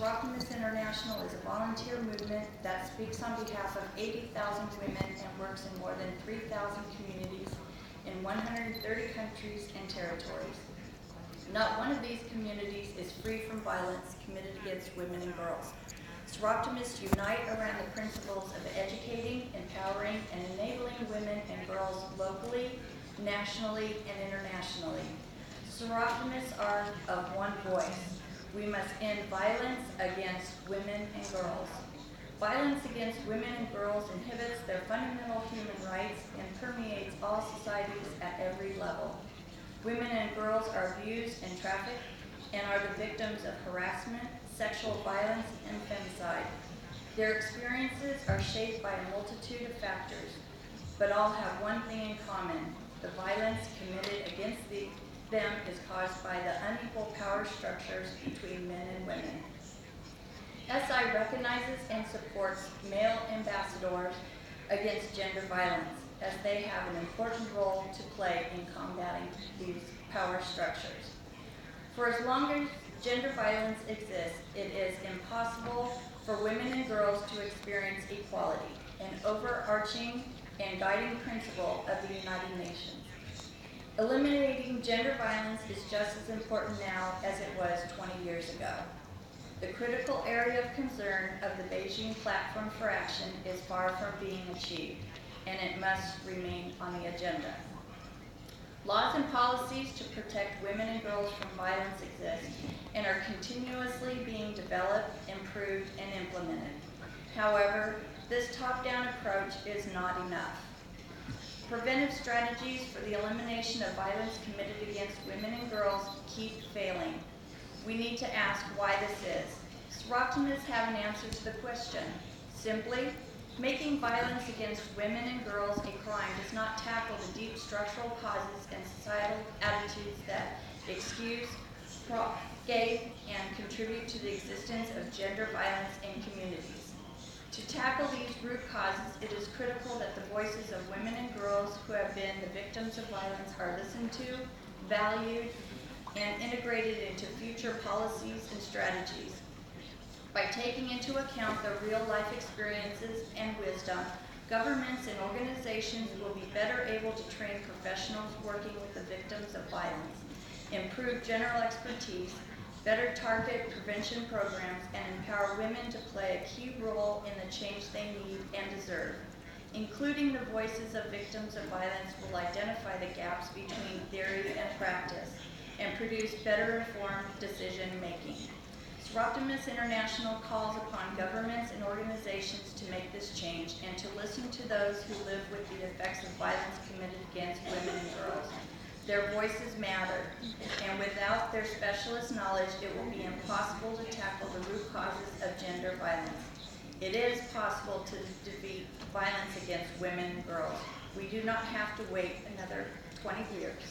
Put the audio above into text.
Soroptimist International is a volunteer movement that speaks on behalf of 80,000 women and works in more than 3,000 communities in 130 countries and territories. Not one of these communities is free from violence committed against women and girls. Soroptimists unite around the principles of educating, empowering, and enabling women and girls locally, nationally, and internationally. Soroptimists are of one voice. We must end violence against women and girls. Violence against women and girls inhibits their fundamental human rights and permeates all societies at every level. Women and girls are abused and trafficked and are the victims of harassment, sexual violence, and femicide. Their experiences are shaped by a multitude of factors, but all have one thing in common: the violence committed against them is caused by the unequal power structures between men and women. SI recognizes and supports male ambassadors against gender violence, as they have an important role to play in combating these power structures. For as long as gender violence exists, it is impossible for women and girls to experience equality, an overarching and guiding principle of the United Nations. Eliminating gender violence is just as important now as it was 20 years ago. The critical area of concern of the Beijing Platform for Action is far from being achieved, and it must remain on the agenda. Laws and policies to protect women and girls from violence exist and are continuously being developed, improved, and implemented. However, this top-down approach is not enough. Preventive strategies for the elimination of violence committed against women and girls keep failing. We need to ask why this is. Soroptimists have an answer to the question. Simply, making violence against women and girls a crime does not tackle the deep structural causes and societal attitudes that excuse, propagate, and contribute to the existence of gender violence in communities. To tackle these root causes, it is critical that the voices of women and girls who have been the victims of violence are listened to, valued, and integrated into future policies and strategies. By taking into account their real-life experiences and wisdom, governments and organizations will be better able to train professionals working with the victims of violence, improve general expertise, better target prevention programs, and empower women to play a key role in the change they need and deserve. Including the voices of victims of violence will identify the gaps between theory and practice and produce better informed decision-making. Soroptimist International calls upon governments and organizations to make this change and to listen to those who live with the effects of violence committed against women and girls. Their voices matter, and without their specialist knowledge, it will be impossible to tackle the root causes of gender violence. It is possible to defeat violence against women and girls. We do not have to wait another 20 years.